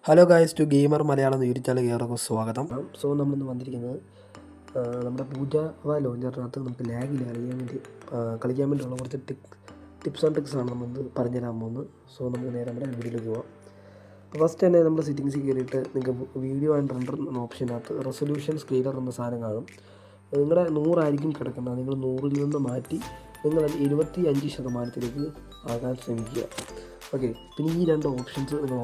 Hello guys to gamer Malayalam YouTube channel ഏവർക്കും സ്വാഗതം. So നമ്മളിന്ന് വന്നിരിക്കുന്നത് നമ്മുടെ പൂജാവ ലോഞ്ചറിനകത്ത് നമുക്ക് ലാഗില്ല കളിക്കാൻ വേണ്ടിയുള്ള കുറച്ച് ടിപ്സ് ആൻഡ് ട്രിക്സാണ് നമ്മളിന്ന് പറഞ്ഞുതരാൻ പോകുന്നത്. സോ നമുക്ക് നേരെ നമ്മുടെ വീഡിയോയിലേക്ക് പോകാം. ഫസ്റ്റ് തന്നെ നമ്മുടെ സെറ്റിങ്സിൽ കയറിയിട്ട് നിങ്ങൾക്ക് വീഡിയോ ആൻഡ് റെൻഡർ എന്ന ഓപ്ഷനകത്ത് റെസൊല്യൂഷൻ സ്കെയിലർ എന്ന സാധനം കാണും. നിങ്ങളുടെ 100 ആയിരിക്കും കിടക്കുന്നത്. നിങ്ങൾ 100-ൽ നിന്ന് മാറ്റി നിങ്ങളത് 75% ആകാൻ ശ്രമിക്കുക. ഓക്കെ, പിന്നെ ഈ രണ്ട് ഓപ്ഷൻസ് നിങ്ങൾ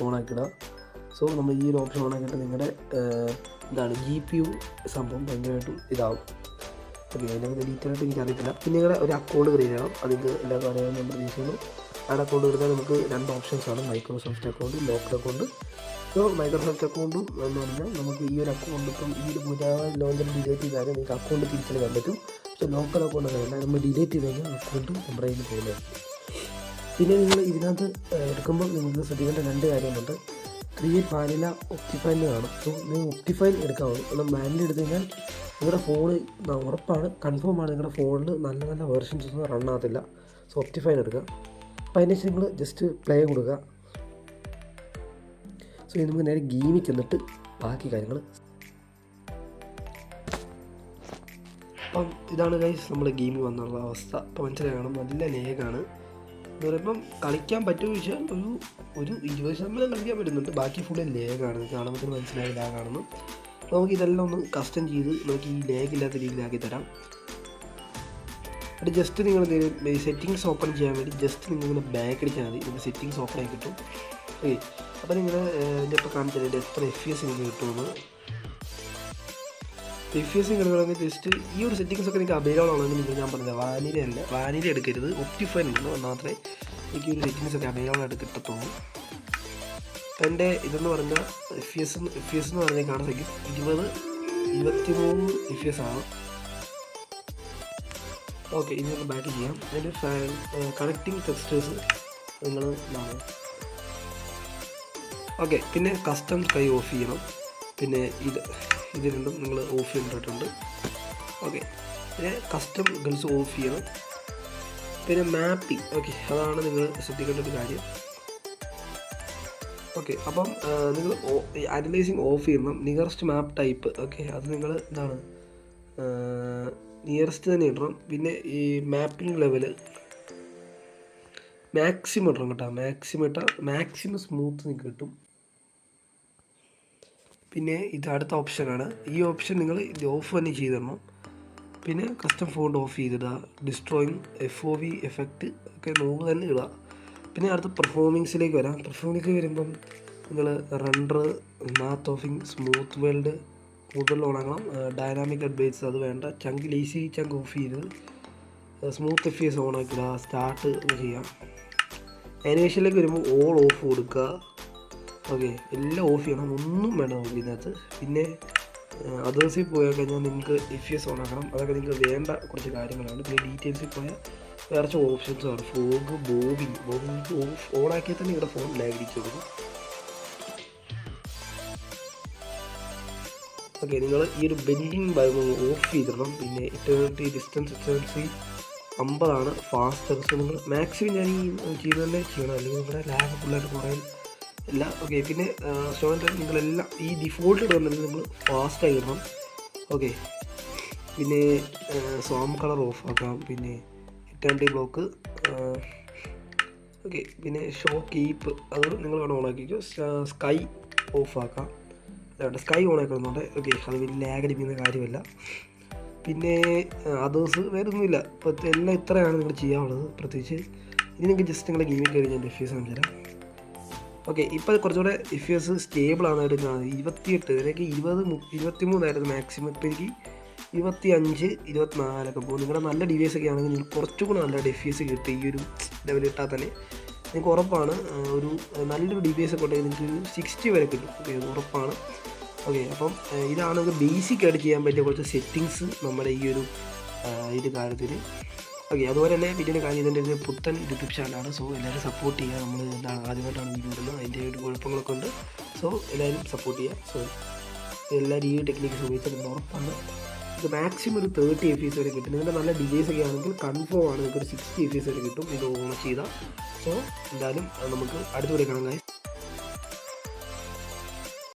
ഓണാക്കിയിടുക. സോ നമ്മൾ ഈ ഒരു ഓപ്ഷൻ ഓണാക്കിയിട്ട് നിങ്ങളുടെ GPU സംഭവം ഭയങ്കരമായിട്ടും ഇതാവും. ഓക്കെ, അതിനകത്ത് ഡീറ്റെയിൽ ആയിട്ട് എനിക്കറിയത്തില്ല. പിന്നെ നിങ്ങളുടെ ഒരു അക്കൗണ്ട് ക്രിയേറ്റ് ചെയ്യണം. അതിന് എല്ലാവർക്കും അറിയാൻ ഞാൻ പ്രതീക്ഷിക്കുന്നു. ആ അക്കൗണ്ട് എടുത്താൽ നമുക്ക് രണ്ട് ഓപ്ഷൻസാണ്, Microsoft account, local account. So Microsoft അക്കൗണ്ടും എന്ന് പറഞ്ഞാൽ നമുക്ക് ഈ ഒരു അക്കൗണ്ട് ഇപ്പം ഈ ഒരു പുതിയ ലോഞ്ചർ ഡിലീറ്റ് ചെയ്താൽ നിങ്ങൾക്ക് അക്കൗണ്ട് തിരിച്ചെടുക്കാൻ പറ്റും. പക്ഷേ ലോക്കൽ അക്കൗണ്ട് അങ്ങനെയല്ല, നമ്മൾ ഡിലീറ്റ് ചെയ്ത് കഴിഞ്ഞാൽ അക്കൗണ്ട് നമ്മുടെ കയ്യിൽ പോകുന്നതായിരിക്കും. പിന്നെ നിങ്ങൾ ഇതിനകത്ത് എടുക്കുമ്പോൾ നിങ്ങൾക്ക് ശ്രദ്ധിക്കേണ്ട രണ്ട് കാര്യമുണ്ട്. ക്രിയേറ്റ് വാനില ഒപ്റ്റിഫൈൻ കാണും. സോ നിങ്ങൾ ഒപ്റ്റിഫൈൻ എടുക്കാവുള്ളൂ. കാരണം വാനില എടുത്തു കഴിഞ്ഞാൽ നിങ്ങളുടെ ഫോൺ ഉറപ്പാണ്, കൺഫേമാണ്, നിങ്ങളുടെ ഫോണിൽ നല്ല നല്ല വേർഷൻസ് ഒന്നും റൺ ആകത്തില്ല. സോ ഒപ്റ്റിഫൈൻ എടുക്കുക. അപ്പോൾ അതിന് ശേഷം നിങ്ങൾ ജസ്റ്റ് പ്ലേ കൊടുക്കുക. സോ ഇത് നമുക്ക് നേരെ ഗെയിമിൽ ചെന്നിട്ട് ബാക്കി കാര്യങ്ങൾ. അപ്പം ഇതാണ് ഗൈസ് നമ്മുടെ ഗെയിമിൽ വന്നുള്ള അവസ്ഥ. അപ്പോൾ മനസ്സിലായി കാണും, നല്ല ലേഗാണ്. എന്ന് പറയുമ്പം കളിക്കാൻ പറ്റുമോ ചോദിച്ചാൽ ഒരു 20% കളിക്കാൻ പറ്റുന്നുണ്ട്. ബാക്കി ഫുള്ള് ലേഗാണ്. കാണുമ്പോൾ മനസ്സിലായി ലാഗാണെന്ന്. നമുക്ക് ഇതെല്ലാം ഒന്ന് കസ്റ്റം ചെയ്ത് നമുക്ക് ഈ ലേഗില്ലാത്ത രീതിയിലാക്കി തരാം. അത് ജസ്റ്റ് നിങ്ങൾ സെറ്റിങ്സ് ഓപ്പൺ ചെയ്യാൻ വേണ്ടി ജസ്റ്റ് നിങ്ങളിങ്ങനെ ബാക്ക് അടിച്ചാൽ മതി. നിങ്ങൾക്ക് സെറ്റിങ്സ് ഓപ്പൺ ആയി കിട്ടും. ഓക്കെ, അപ്പോൾ നിങ്ങൾ എൻ്റെ ഇപ്പോൾ കാണിച്ചാൽ എത്ര FPS നിങ്ങൾക്ക് കിട്ടുമെന്ന്. FPS കിട്ടുകയാണെങ്കിൽ ജസ്റ്റ് ഈ ഒരു സെറ്റിങ്സ് ഒക്കെ നിങ്ങൾക്ക് അവൈലബിൾ ആണെങ്കിൽ നിങ്ങൾ ഞാൻ പറഞ്ഞത് വാനില എടുക്കരുത്, ഒപ്റ്റിഫൈൻ ഉണ്ടോ എന്നാൽ എനിക്ക് ഒരു സെറ്റിങ്സ് ഒക്കെ അവൈലബിൾ ആയിട്ട് കിട്ടത്തുള്ളൂ. എൻ്റെ ഇതെന്ന് പറഞ്ഞാൽ FPS എന്ന് പറഞ്ഞാൽ കാണാൻ സാധിക്കും 23 FPS ആണ്. ഓക്കെ, ഇനി നമുക്ക് ബാക്ക് ചെയ്യാം. അതിൻ്റെ കണക്റ്റിംഗ് ടെക്സ്റ്റേഴ്സ് നിങ്ങൾ ഓക്കെ. പിന്നെ കസ്റ്റം സ്കൈ ഓഫ് ചെയ്യണം. പിന്നെ ഇത് രണ്ടും നിങ്ങൾ ഓഫ് ചെയ്തിട്ടുണ്ട്. ഓക്കെ, പിന്നെ കസ്റ്റം ഗൾസ് ഓഫ് ചെയ്യണം. പിന്നെ മാപ്പിംഗ്, ഓക്കെ, അതാണ് നിങ്ങൾ ശ്രദ്ധിക്കേണ്ട ഒരു കാര്യം. ഓക്കെ, അപ്പം നിങ്ങൾ അനലൈസിങ് ഓഫ് ചെയ്യണം. നിയറസ്റ്റ് മാപ്പ് ടൈപ്പ്, ഓക്കെ, അത് നിങ്ങൾ എന്താണ് നിയറസ്റ്റ് തന്നെ ഇടണം. പിന്നെ ഈ മാപ്പിംഗ് ലെവല് മാക്സിമം ഇടണം കേട്ടോ. മാക്സിമം സ്മൂത്ത് നിങ്ങൾക്ക് കിട്ടും. പിന്നെ ഇത് അടുത്ത ഓപ്ഷനാണ്. ഈ ഓപ്ഷൻ നിങ്ങൾ ഇത് ഓഫ് തന്നെ ചെയ്തിടണം. പിന്നെ കസ്റ്റം ഫോണ്ട് ഓഫ് ചെയ്തിടുക. ഡിസ്ട്രോയിങ് FOV എഫക്റ്റ് ഒക്കെ നോക്ക് തന്നെ ഇടുക. പിന്നെ അടുത്ത പെർഫോമിങ്സിലേക്ക് വരാം. പെർഫോമിങ്സിലേക്ക് വരുമ്പം നിങ്ങൾ റണ്ടർ, മാത്ത് ഓഫിങ്, സ്മൂത്ത് വേൾഡ് കൂടുതൽ ഓണാക്കണം. ഡൈനാമിക് അഡ്വൈസ് അത് വേണ്ട. ലേസി ചങ്ക് ഓഫ് ചെയ്ത് സ്മൂത്ത് FPS ഓണാക്കിടുക. സ്റ്റാർട്ട് ചെയ്യാം. ആനിമേഷനിലേക്ക് വരുമ്പോൾ ഓൾ ഓഫ് കൊടുക്കുക. ഓക്കെ, എല്ലാം ഓഫ് ചെയ്യണം, ഒന്നും വേണം നമുക്ക് ഇതിനകത്ത്. പിന്നെ അതേഴ്സിൽ പോയാൽ കഴിഞ്ഞാൽ നിങ്ങൾക്ക് FPS ഓണാക്കണം. അതൊക്കെ നിങ്ങൾക്ക് വേണ്ട കുറച്ച് കാര്യങ്ങളാണ്. പിന്നെ ഡീറ്റെയിൽസിൽ പോയാൽ വേറെ ഓപ്ഷൻസാണ്. ഫോഗ്, ബോബിങ് ഓണാക്കിയാൽ തന്നെ നിങ്ങളുടെ ഫോൺ ലാഗിടിച്ച് കൊടുക്കും. ഓക്കെ, നിങ്ങൾ ഈ ഒരു ബെൻഡിങ് ഓഫ് ചെയ്തിടണം. പിന്നെ ഇറ്റേണിറ്റി ഡിസ്റ്റൻസ് 50 ഫാസ്റ്റ്. സോ നിങ്ങൾ മാക്സിമം ഞാൻ ഈ ചെയ്യുന്നതന്നെ ചെയ്യണം, അല്ലെങ്കിൽ നിങ്ങളുടെ ലാഗ് ഫുള്ളായിട്ട് കുറയാൻ ഇല്ല. ഓക്കെ, പിന്നെ നിങ്ങളെല്ലാം ഈ ഡിഫോൾട്ട് ഇടുന്നുണ്ടെങ്കിൽ നിങ്ങൾ ഫാസ്റ്റായി ഇടണം. ഓക്കെ, പിന്നെ സോം കളർ ഓഫ് ആക്കാം. പിന്നെ ഇറ്റേണിറ്റി ബ്ലോക്ക്. ഓക്കെ, പിന്നെ ഷോ കീപ്പ് അത് നിങ്ങൾ വേണം ഓണാക്കിക്കോ. സ്കൈ ഓഫ് ആക്കാം. സ്കൈ ഓൺ ആക്കുന്നുണ്ട്. ഓക്കെ, അത് വലിയ ലാഗ് അടിപ്പിക്കുന്ന കാര്യമല്ല. പിന്നെ അതേഴ്സ് വേറെ ഒന്നുമില്ല. ഇപ്പോൾ എല്ലാം ഇത്രയാണ് നിങ്ങൾ ചെയ്യാനുള്ളത് പ്രത്യേകിച്ച്. ഇനി നിങ്ങൾക്ക് ജസ്റ്റ് നിങ്ങളുടെ ഗെയിമിൽ കയറി ഞാൻ FPS കാണിച്ചു തരാം. ഓക്കെ, ഇപ്പോൾ കുറച്ചുകൂടെ FPS സ്റ്റേബിളാണ് എടുക്കുന്നത്. 28 അല്ലെങ്കിൽ 23 മാക്സിമം. ഇപ്പോൾ എനിക്ക് 25, 24 പോകും. നിങ്ങളുടെ നല്ല ഡിവൈസ് ഒക്കെ ആണെങ്കിൽ നിങ്ങൾക്ക് കുറച്ചുകൂടെ നല്ല FPS കിട്ടും. ഈ ഒരു ലെവൽ ഇട്ടാൽ തന്നെ നിങ്ങൾക്ക് ഉറപ്പാണ്. ഒരു നല്ലൊരു ഡിവൈസ് ഒക്കെ ഉണ്ടെങ്കിൽ നിങ്ങൾക്ക് 60 വരെ കിട്ടും. ഓക്കെ, അത് ഉറപ്പാണ്. ഓക്കെ, അപ്പം ഇതാണ് നമുക്ക് ബേസിക് ആയിട്ട് ചെയ്യാൻ പറ്റിയ കുറച്ച് സെറ്റിങ്സ് നമ്മുടെ ഈ ഒരു കാര്യത്തിൽ. ഓക്കെ, അതുപോലെ തന്നെ വീഡിയോയുടെ കാര്യം ഇതിൻ്റെ ഒരു പുത്തൻ യൂട്യൂബ് ചാനലാണ്. സോ എല്ലാവരും സപ്പോർട്ട് ചെയ്യുക. നമ്മൾ ആദ്യമായിട്ടാണ് വീഡിയോ ഇടുന്നത്, അതിൻ്റെ ഒരു കുഴപ്പങ്ങളൊക്കെ ഉണ്ട്. സോ എല്ലാവരും സപ്പോർട്ട് ചെയ്യുക. സോ എല്ലാവരും ഈ ടെക്നിക്ക് ഉപയോഗിച്ചാൽ നിങ്ങൾ ഉറപ്പാണ് ഇത് മാക്സിമം ഒരു 30 FPS വരെ കിട്ടും. നിങ്ങളുടെ നല്ല ഡിവൈസ് ഒക്കെ ആണെങ്കിൽ കൺഫേം ആണ് നിങ്ങൾക്ക് ഒരു 60 FPS വരെ കിട്ടും ഇത് ഓൺ ചെയ്താൽ. സോ എന്തായാലും നമുക്ക് അടുത്ത വീഡിയോ കാണാം ഗൈസ്.